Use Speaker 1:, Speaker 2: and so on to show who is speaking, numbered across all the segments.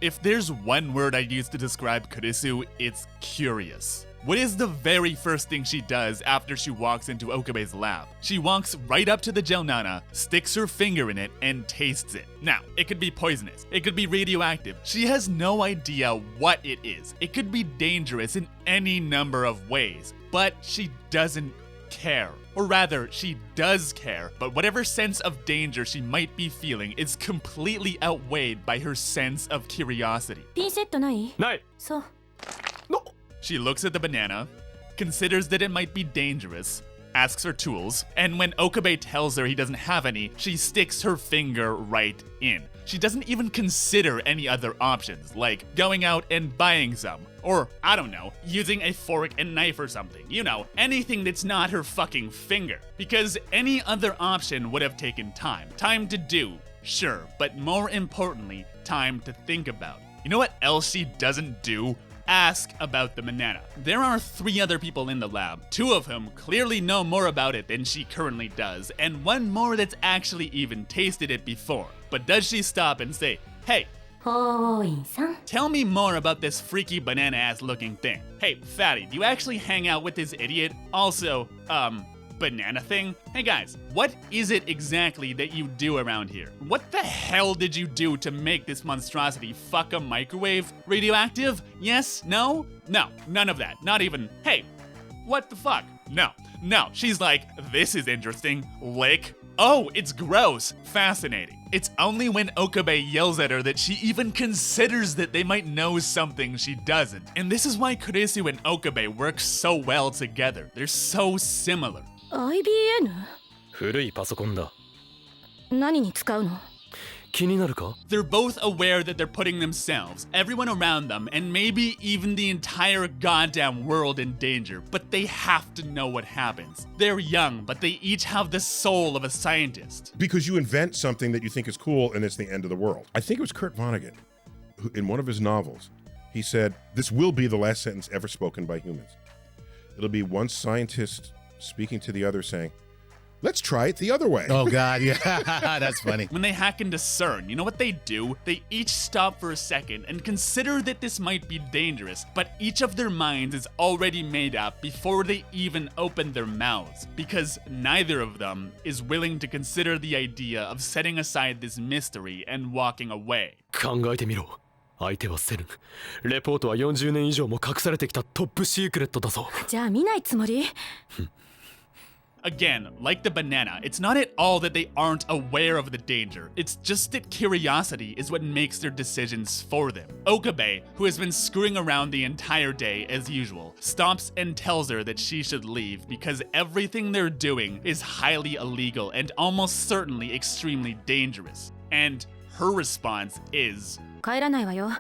Speaker 1: If there's one word I use to describe Kurisu, it's curious. What is the very first thing she does after she walks into Okabe's lab? She walks right up to the gel nana, sticks her finger in it, and tastes it. Now, it could be poisonous, it could be radioactive. She has no idea what it is. It could be dangerous in any number of ways, but she doesn't care. Or rather, she does care, but whatever sense of danger she might be feeling is completely outweighed by her sense of curiosity.
Speaker 2: ピンセットない?
Speaker 3: ない。
Speaker 2: そう。
Speaker 1: She looks at the banana, considers that it might be dangerous, asks her tools, and when Okabe tells her he doesn't have any, she sticks her finger right in. She doesn't even consider any other options, like going out and buying some, or, I don't know, using a fork and knife or something. You know, anything that's not her fucking finger. Because any other option would have taken time. Time to do, sure, but more importantly, time to think about. You know what else she doesn't do? Ask about the banana. There are 3 other people in the lab, 2 of whom clearly know more about it than she currently does, and 1 more that's actually even tasted it before. But does she stop and say, hey,
Speaker 2: ほーいさん。
Speaker 1: tell me more about this freaky banana-ass looking thing. Hey, fatty, do you actually hang out with this idiot? Also, banana thing? Hey guys, what is it exactly that you do around here? What the hell did you do to make this monstrosity fuck a microwave? Radioactive? Yes? No? No, none of that. Not even, hey, what the fuck? No. She's like, this is interesting. Lick. Oh, it's gross. Fascinating. It's only when Okabe yells at her that she even considers that they might know something she doesn't. And this is why Kurisu and Okabe work so well together. They're so similar.
Speaker 2: IBN?
Speaker 3: 古いパソコンだ。
Speaker 2: 何に使うの?
Speaker 3: 気になるか?
Speaker 1: They're both aware that they're putting themselves, everyone around them, and maybe even the entire goddamn world in danger, but they have to know what happens. They're young, but they each have the soul of a scientist.
Speaker 4: Because you invent something that you think is cool and it's the end of the world. I think it was Kurt Vonnegut, who, in one of his novels, he said, this will be the last sentence ever spoken by humans. It'll be one scientist speaking to the other saying, let's try it the other way.
Speaker 5: Oh, God, yeah, that's funny.
Speaker 1: When they hack into CERN, you know what they do? They each stop for a second and consider that this might be dangerous, but each of their minds is already made up before they even open their mouths, because neither of them is willing to consider the idea of setting aside this mystery and walking away.
Speaker 3: 考えてみろ。相手はセルン。レポートは40年以上も隠されてきたトップシークレットだぞ。
Speaker 2: じゃあ見ないつもり?
Speaker 1: Again, like the banana, it's not at all that they aren't aware of the danger. It's just that curiosity is what makes their decisions for them. Okabe, who has been screwing around the entire day as usual, stops and tells her that she should leave because everything they're doing is highly illegal and almost certainly extremely dangerous. And her response is,
Speaker 2: 帰らないわよ。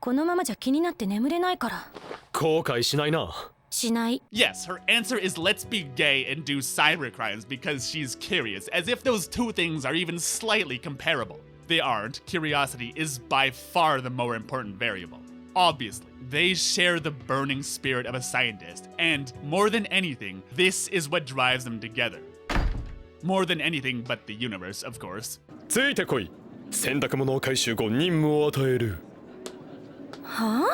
Speaker 2: このままじゃ気になって眠れないから。
Speaker 3: 後悔しないな。
Speaker 2: しない。
Speaker 1: yes, her answer is let's be gay and do cybercrimes because she's curious, as if those 2 things are even slightly comparable. They aren't. Curiosity is by far the more important variable. Obviously, they share the burning spirit of a scientist, and more than anything, this is what drives them together. More than anything but the universe, of course.
Speaker 3: ついてこい。洗濯物を回収後任務を与える。
Speaker 2: は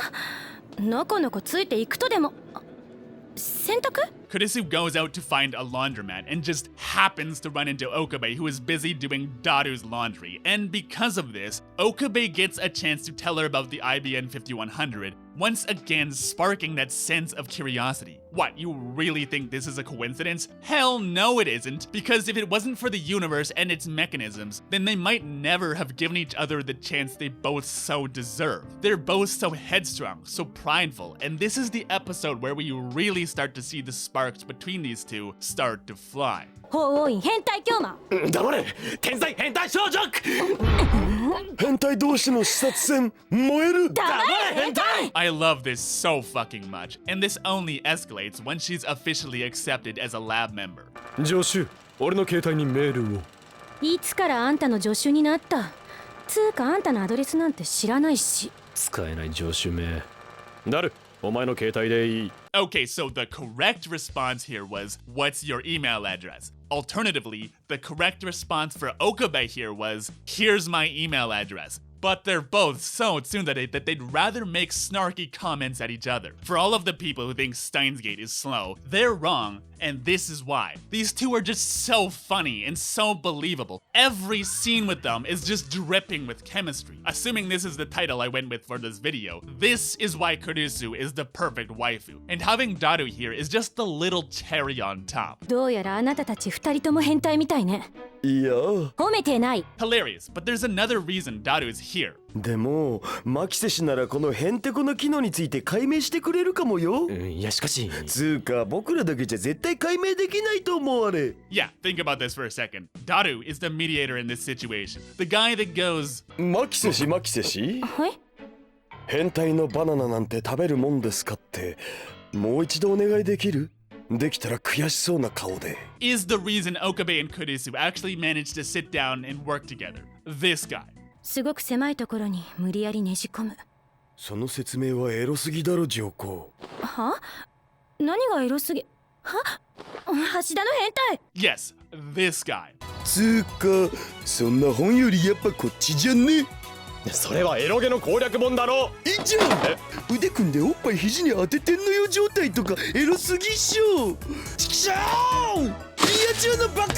Speaker 2: あ?のこのこついていくとでも。洗濯?
Speaker 1: Kurisu goes out to find a laundromat and just happens to run into Okabe, who is busy doing Daru's laundry. And because of this, Okabe gets a chance to tell her about the IBN 5100, once again sparking that sense of curiosity. What, you really think this is a coincidence? Hell no it isn't, because if it wasn't for the universe and its mechanisms, then they might never have given each other the chance they both so deserve. They're both so headstrong, so prideful, and this is the episode where we really start to see the sparks between these 2 start to fly.
Speaker 2: ほーい変態狂魔。
Speaker 3: 黙れ。天才変態少女。変態同士の視察船燃える。
Speaker 2: 黙れ変態。
Speaker 1: I love this so fucking much, and this only escalates when she's officially accepted as a lab member.
Speaker 3: 助手、俺の携帯にメールを。
Speaker 2: いつからあんたの助手になった?つうかあんたのアドレスなんて知らないし。
Speaker 3: 使えない助手名。ダル、お前の携帯でいい。
Speaker 1: Okay, so the correct response here was, what's your email address? Alternatively, the correct response for Okabe here was, here's my email address. But they're both so tsundere that they'd rather make snarky comments at each other. For all of the people who think Steins Gate is slow, they're wrong, and this is why. These two are just so funny and so believable. Every scene with them is just dripping with chemistry. Assuming this is the title I went with for this video, this is why Kurisu is the perfect waifu. And having Daru here is just the little cherry on top.
Speaker 2: どうやらあなたたち二人とも変態みたいね。
Speaker 6: いや
Speaker 2: 褒めてない。
Speaker 1: Hilarious, but there's another reason Daru is here.
Speaker 6: でもマキセ氏ならこのヘンテコの機能について解明してくれるかもよ。
Speaker 3: いやしかし
Speaker 6: つうか僕らだけじゃ絶対解明できないと思われ。
Speaker 1: Yeah, think about this for a second. Daru is the mediator in this situation. The guy that goes,
Speaker 6: マキセ氏
Speaker 2: はい。
Speaker 6: 変態のバナナなんて食べるもんですかってもう一度お願いできる？できたら悔しそうな顔で。
Speaker 1: is the reason Okabe and Kurisu actually managed to sit down and work together. This guy.
Speaker 2: すごく狭いところに無理やりねじ込む。
Speaker 6: その説明はエロすぎだろ上皇。
Speaker 2: は？何がエロすぎ？は？橋田の変態。
Speaker 1: Yes, this guy.
Speaker 6: つうかそんな本よりやっぱこっちじゃね？
Speaker 3: それはエロゲの攻略本だろ。
Speaker 6: いいじゃん。腕組んでおっぱい肘に当ててんのよ状態とかエロすぎっしょ。ちくしょう！リア充のバカ！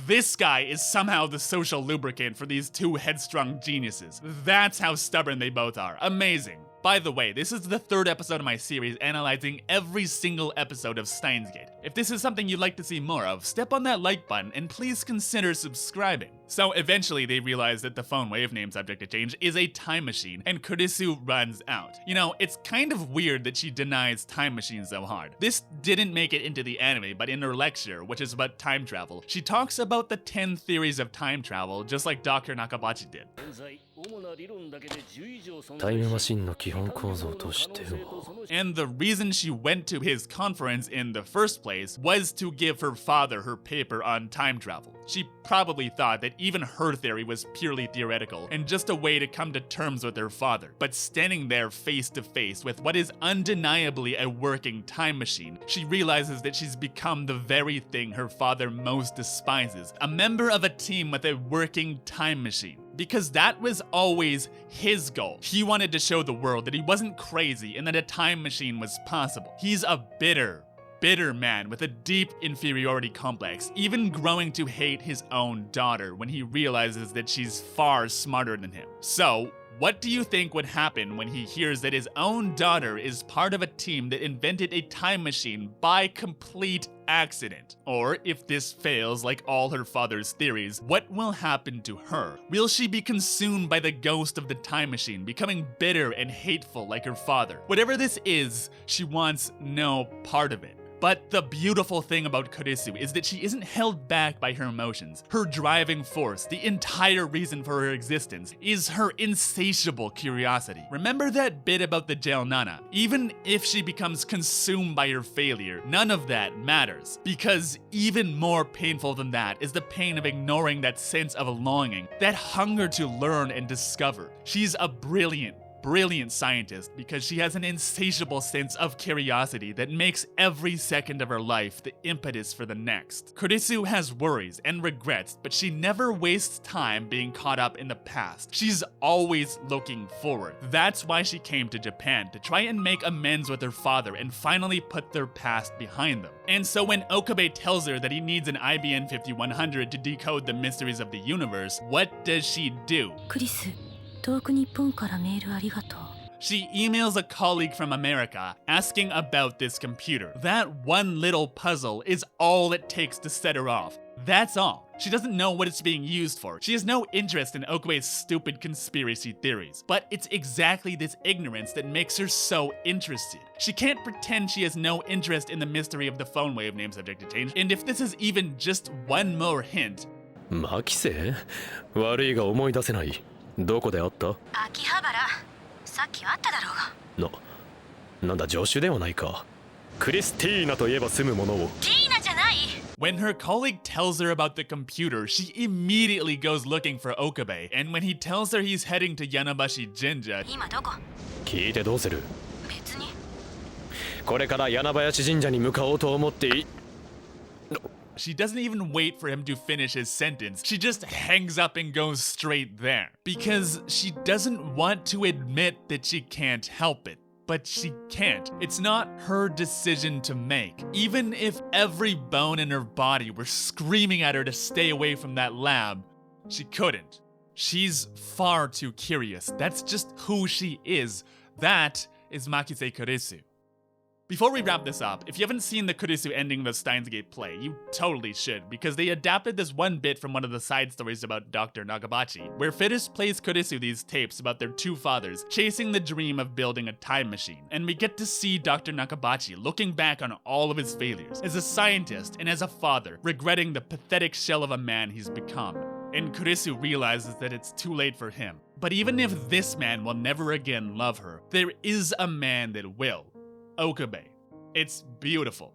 Speaker 1: This guy is somehow the social lubricant for these two headstrong geniuses. That's how stubborn they both are. Amazing. By the way, this is the third episode of my series analyzing every single episode of Steins Gate. If this is something you'd like to see more of, step on that like button and please consider subscribing. So eventually they realize that the phone wave name subject to change is a time machine, and Kurisu runs out. You know, it's kind of weird that she denies time machines so hard. This didn't make it into the anime, but in her lecture, which is about time travel, she talks about the 10 theories of time travel, just like Dr. Nakabachi did.
Speaker 3: タイムマシンの基本構造としては
Speaker 1: And the reason she went to his conference in the first place was to give her father her paper on time travel. She probably thought that even her theory was purely theoretical and just a way to come to terms with her father. But standing there face to face with what is undeniably a working time machine, she realizes that she's become the very thing her father most despises, a member of a team with a working time machine. Because that was always his goal. He wanted to show the world that he wasn't crazy and that a time machine was possible. He's a bitter man with a deep inferiority complex, even growing to hate his own daughter when he realizes that she's far smarter than him. So, what do you think would happen when he hears that his own daughter is part of a team that invented a time machine by complete accident? Or if this fails like all her father's theories, what will happen to her? Will she be consumed by the ghost of the time machine, becoming bitter and hateful like her father? Whatever this is, she wants no part of it. But the beautiful thing about Kurisu is that she isn't held back by her emotions. Her driving force, the entire reason for her existence, is her insatiable curiosity. Remember that bit about the jail nana? Even if she becomes consumed by her failure, none of that matters. Because even more painful than that is the pain of ignoring that sense of longing, that hunger to learn and discover. She's a brilliant scientist because she has an insatiable sense of curiosity that makes every second of her life the impetus for the next. Kurisu has worries and regrets, but she never wastes time being caught up in the past. She's always looking forward. That's why she came to Japan, to try and make amends with her father and finally put their past behind them. And so when Okabe tells her that he needs an IBN 5100 to decode the mysteries of the universe, what does she do?
Speaker 2: クリス、遠く日本からメールありがとう。
Speaker 1: She emails a colleague from America asking about this computer. That one little puzzle is all it takes to set her off. That's all. She doesn't know what it's being used for. She has no interest in Okabe's stupid conspiracy theories. But it's exactly this ignorance that makes her so interested. She can't pretend she has no interest in the mystery of the phone wave name subject to change. And if this is even just one more hint...
Speaker 3: マキセ？悪いが思い出せない。どこで会った？
Speaker 2: 秋葉原。さっき会っただろうが。
Speaker 3: なんだ助手ではないか。クリスティーナといえば住むものを。
Speaker 2: ティーナじゃない。
Speaker 1: When her colleague tells her about the computer, she immediately goes looking for Okabe. And when he tells her he's heading to Yanabashi Jinja...
Speaker 2: 今どこ？
Speaker 3: 聞いてどうする？
Speaker 2: 別に。
Speaker 3: これから柳林神社に向かおうと思って
Speaker 1: She doesn't even wait for him to finish his sentence. She just hangs up and goes straight there. Because she doesn't want to admit that she can't help it. But she can't. It's not her decision to make. Even if every bone in her body were screaming at her to stay away from that lab, she couldn't. She's far too curious. That's just who she is. That is Makise Kurisu. Before we wrap this up, if you haven't seen the Kurisu ending of the Steins Gate play, you totally should, because they adapted this one bit from one of the side stories about Dr. Nagabachi, where Fittest plays Kurisu these tapes about their two fathers chasing the dream of building a time machine, and we get to see Dr. Nagabachi looking back on all of his failures, as a scientist and as a father, regretting the pathetic shell of a man he's become. And Kurisu realizes that it's too late for him. But even if this man will never again love her, there is a man that will. Okabe. It's beautiful.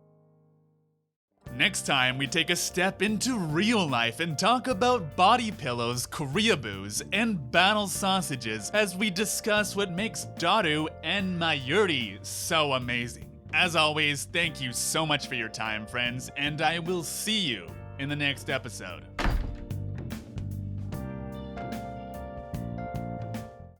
Speaker 1: Next time, we take a step into real life and talk about body pillows, Koreaboos, and battle sausages as we discuss what makes Daru and Mayuri so amazing. As always, thank you so much for your time, friends, and I will see you in the next episode.